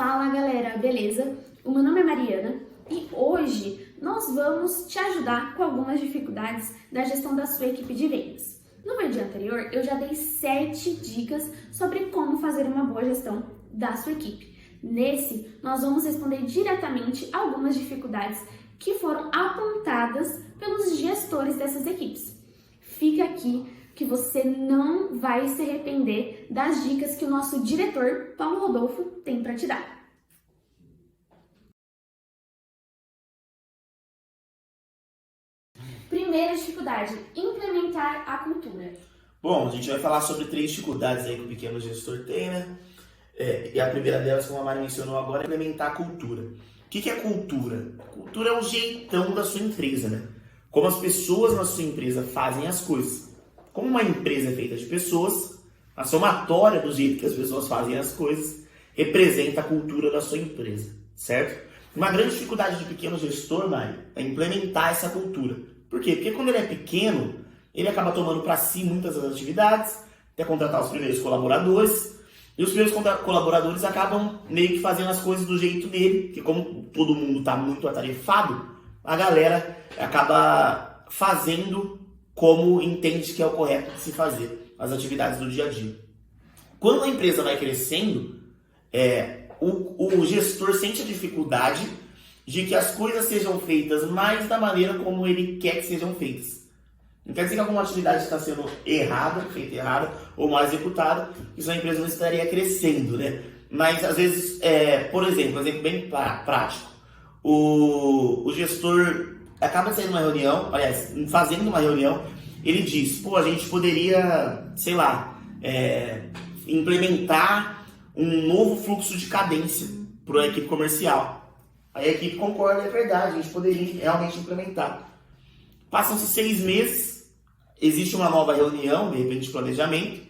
Fala galera, beleza? O meu nome é Mariana e hoje nós vamos te ajudar com algumas dificuldades da gestão da sua equipe de vendas. No vídeo anterior eu já dei 7 dicas sobre como fazer uma boa gestão da sua equipe. Nesse, nós vamos responder diretamente algumas dificuldades que foram apontadas pelos gestores dessas equipes. Fica aqui que você não vai se arrepender das dicas que o nosso diretor, Paulo Rodolfo, tem para te dar. Primeira dificuldade, implementar a cultura. Bom, a gente vai falar sobre 3 dificuldades aí que o pequeno gestor tem, né? E a primeira delas, como a Mari mencionou agora, é implementar a cultura. O que é cultura? Cultura é o jeitão da sua empresa, né? Como as pessoas na sua empresa fazem as coisas. Como uma empresa é feita de pessoas, a somatória do jeito que as pessoas fazem as coisas representa a cultura da sua empresa, certo? Uma grande dificuldade do pequeno gestor, Mari, é implementar essa cultura. Por quê? Porque quando ele é pequeno, ele acaba tomando para si muitas das atividades, até contratar os primeiros colaboradores, e os primeiros colaboradores acabam meio que fazendo as coisas do jeito dele, porque como todo mundo está muito atarefado, a galera acaba fazendo como entende que é o correto de se fazer, as atividades do dia a dia. Quando a empresa vai crescendo, o gestor sente a dificuldade de que as coisas sejam feitas mais da maneira como ele quer que sejam feitas. Não quer dizer que alguma atividade está sendo feita errada ou mal executada, isso a empresa não estaria crescendo, né? Mas às vezes, por exemplo, um exemplo bem prático, o gestor acaba saindo uma reunião, fazendo uma reunião, ele diz, a gente poderia, implementar um novo fluxo de cadência para a equipe comercial. Aí a equipe concorda, é verdade, a gente poderia realmente implementar. Passam-se 6 meses, existe uma nova reunião, de repente de planejamento,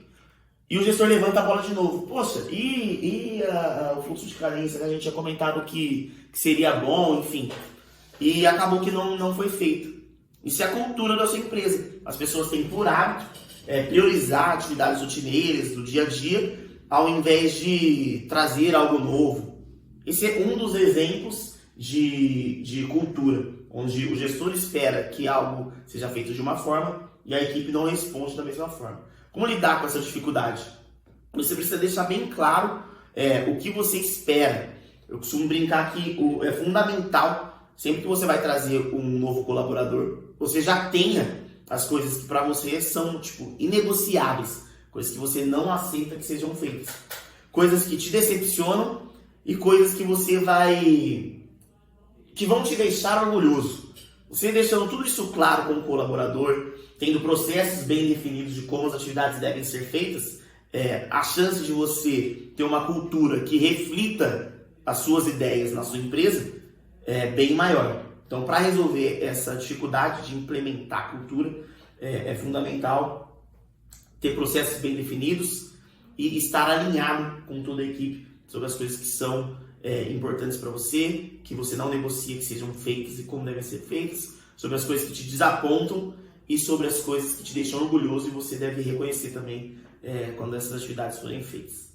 e o gestor levanta a bola de novo. Poxa, o fluxo de cadência que a gente tinha comentado que seria bom, enfim. E acabou que não foi feito. Isso é a cultura da sua empresa. As pessoas têm por hábito priorizar atividades rotineiras do dia a dia, ao invés de trazer algo novo. Esse é um dos exemplos de cultura, onde o gestor espera que algo seja feito de uma forma e a equipe não responde da mesma forma. Como lidar com essa dificuldade? Você precisa deixar bem claro o que você espera. Eu costumo brincar que é fundamental, sempre que você vai trazer um novo colaborador, você já tenha as coisas que para você são inegociáveis, coisas que você não aceita que sejam feitas, coisas que te decepcionam e coisas que que vão te deixar orgulhoso. Você deixando tudo isso claro como colaborador, tendo processos bem definidos de como as atividades devem ser feitas, a chance de você ter uma cultura que reflita as suas ideias na sua empresa é bem maior. Então, para resolver essa dificuldade de implementar a cultura, é fundamental ter processos bem definidos e estar alinhado com toda a equipe sobre as coisas que são importantes para você, que você não negocia que sejam feitas e como devem ser feitas, sobre as coisas que te desapontam e sobre as coisas que te deixam orgulhoso e você deve reconhecer também quando essas atividades forem feitas.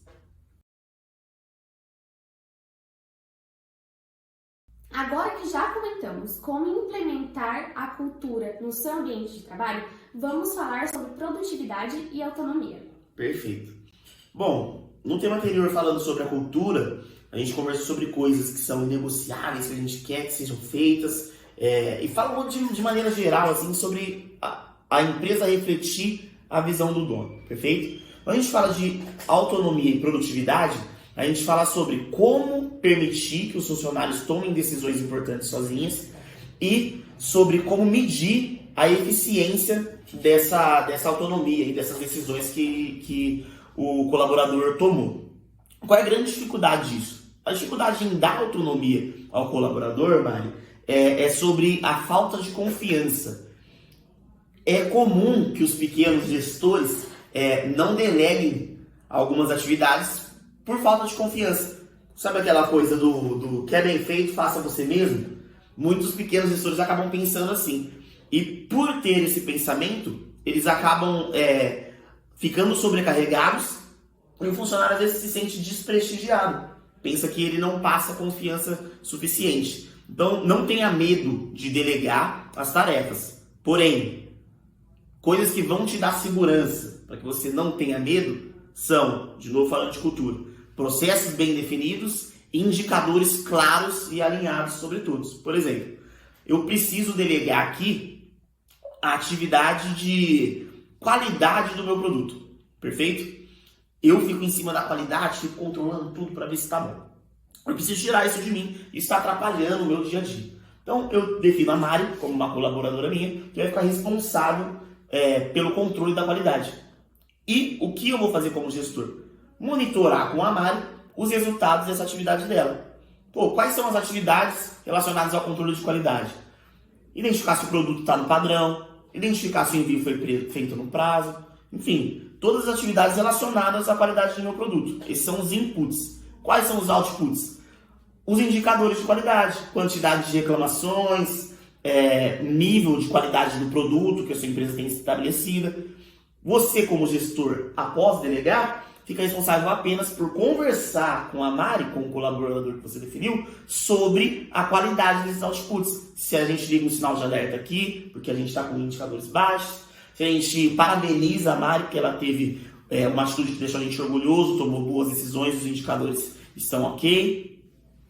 Agora que já comentamos como implementar a cultura no seu ambiente de trabalho, vamos falar sobre produtividade e autonomia. Perfeito. Bom, no tema anterior falando sobre a cultura, a gente conversou sobre coisas que são inegociáveis, que a gente quer que sejam feitas, e falou de maneira geral assim, sobre a empresa refletir a visão do dono, perfeito? Quando a gente fala de autonomia e produtividade, a gente fala sobre como permitir que os funcionários tomem decisões importantes sozinhos e sobre como medir a eficiência dessa autonomia e dessas decisões que o colaborador tomou. Qual é a grande dificuldade disso? A dificuldade em dar autonomia ao colaborador, Mari, é sobre a falta de confiança. É comum que os pequenos gestores não deleguem algumas atividades por falta de confiança. Sabe aquela coisa do que é bem feito, faça você mesmo? Muitos pequenos gestores acabam pensando assim. E por ter esse pensamento, eles acabam ficando sobrecarregados e o funcionário às vezes se sente desprestigiado. pensa que ele não passa confiança suficiente. Então, não tenha medo de delegar as tarefas. Porém, coisas que vão te dar segurança para que você não tenha medo são, de novo falando de cultura, processos bem definidos e indicadores claros e alinhados sobre todos. Por exemplo, eu preciso delegar aqui a atividade de qualidade do meu produto, perfeito? Eu fico em cima da qualidade, fico controlando tudo para ver se está bom. Eu preciso tirar isso de mim, isso está atrapalhando o meu dia a dia. Então, eu defino a Mari como uma colaboradora minha, que vai ficar responsável pelo controle da qualidade. E o que eu vou fazer como gestor? Monitorar com a Mari os resultados dessa atividade dela. Pô, quais são as atividades relacionadas ao controle de qualidade? Identificar se o produto está no padrão, identificar se o envio foi feito no prazo, enfim, todas as atividades relacionadas à qualidade do meu produto. Esses são os inputs. Quais são os outputs? Os indicadores de qualidade, quantidade de reclamações, nível de qualidade do produto que a sua empresa tem estabelecida. Você, como gestor, após delegar, fica responsável apenas por conversar com a Mari, com o colaborador que você definiu, sobre a qualidade desses outputs. Se a gente liga um sinal de alerta aqui, porque a gente está com indicadores baixos, se a gente parabeniza a Mari, porque ela teve uma atitude que deixou a gente orgulhoso, tomou boas decisões, os indicadores estão ok.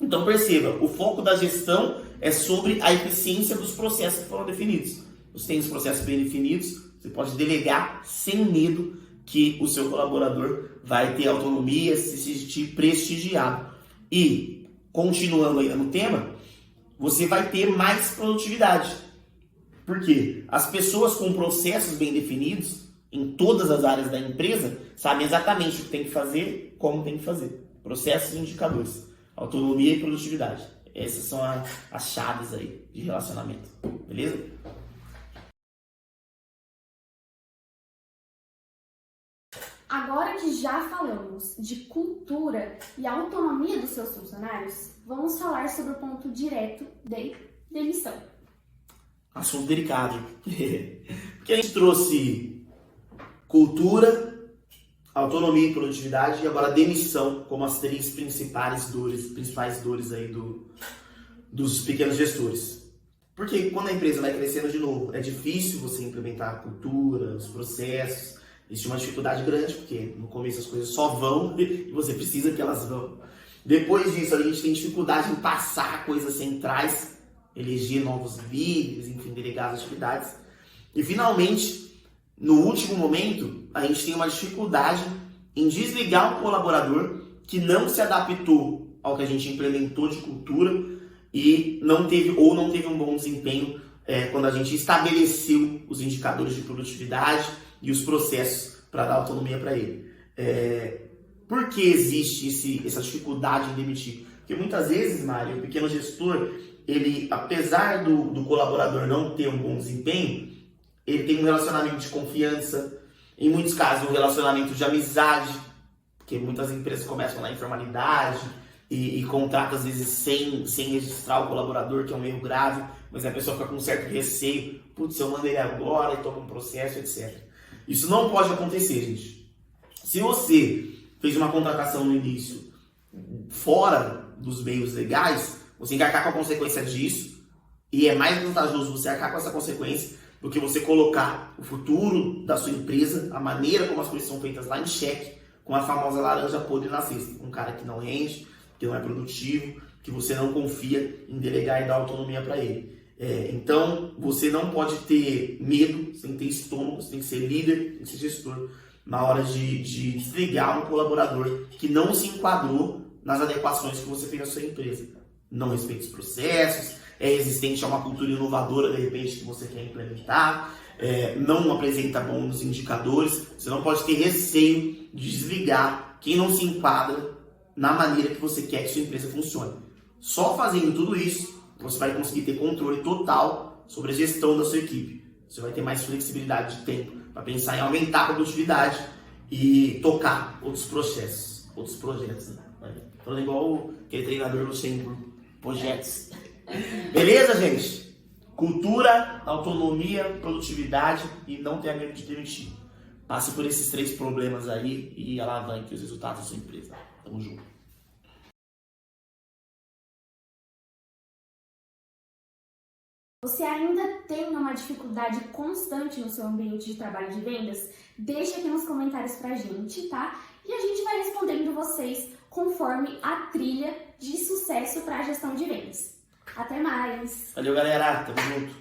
Então perceba, o foco da gestão é sobre a eficiência dos processos que foram definidos. Você tem os processos bem definidos, você pode delegar sem medo que o seu colaborador vai ter autonomia, se sentir prestigiado. E, continuando ainda no tema, você vai ter mais produtividade. Por quê? As pessoas com processos bem definidos, em todas as áreas da empresa, sabem exatamente o que tem que fazer, como tem que fazer. Processos e indicadores. Autonomia e produtividade. Essas são as chaves aí de relacionamento. Beleza? Agora que já falamos de cultura e autonomia dos seus funcionários, vamos falar sobre o ponto direto de demissão. Assunto delicado. Porque a gente trouxe cultura, autonomia e produtividade e agora demissão como as três principais dores aí dos pequenos gestores. Porque quando a empresa vai crescendo de novo, é difícil você implementar a cultura, os processos. Existe uma dificuldade grande, porque no começo as coisas só vão e você precisa que elas vão. Depois disso, a gente tem dificuldade em passar coisas centrais, eleger novos líderes, enfim, delegar as atividades. E finalmente, no último momento, a gente tem uma dificuldade em desligar um colaborador que não se adaptou ao que a gente implementou de cultura e não teve um bom desempenho quando a gente estabeleceu os indicadores de produtividade e os processos para dar autonomia para ele. Por que existe essa dificuldade em demitir? Porque muitas vezes, Mário, o pequeno gestor, ele, apesar do colaborador não ter um bom desempenho, ele tem um relacionamento de confiança, em muitos casos um relacionamento de amizade, porque muitas empresas começam na informalidade e contratam às vezes sem registrar o colaborador, que é um erro grave, mas a pessoa fica com um certo receio, putz, eu mando ele agora e toca um processo, etc. Isso não pode acontecer, gente. Se você fez uma contratação no início fora dos meios legais, você tem que arcar com a consequência disso, e é mais vantajoso você arcar com essa consequência do que você colocar o futuro da sua empresa, a maneira como as coisas são feitas lá em xeque, com a famosa laranja podre na cesta. Um cara que não rende, que não é produtivo, que você não confia em delegar e dar autonomia para ele. Então, você não pode ter medo, você tem que ter estômago, você tem que ser líder, tem que ser gestor, na hora de desligar um colaborador que não se enquadrou nas adequações que você fez na sua empresa. Não respeita os processos, é resistente a uma cultura inovadora, de repente, que você quer implementar, não apresenta bons indicadores. Você não pode ter receio de desligar quem não se enquadra na maneira que você quer que sua empresa funcione. Só fazendo tudo isso, você vai conseguir ter controle total sobre a gestão da sua equipe. Você vai ter mais flexibilidade de tempo para pensar em aumentar a produtividade e tocar outros processos, outros projetos. Né? Falando igual aquele treinador Luxemburgo, projetos. Beleza, gente? Cultura, autonomia, produtividade e não tenha medo de demitir. Passe por esses 3 problemas aí e alavanque os resultados da sua empresa. Tamo junto. Você ainda tem uma dificuldade constante no seu ambiente de trabalho de vendas? Deixa aqui nos comentários pra gente, tá? E a gente vai respondendo vocês conforme a trilha de sucesso para a gestão de vendas. Até mais! Valeu, galera. Tamo junto.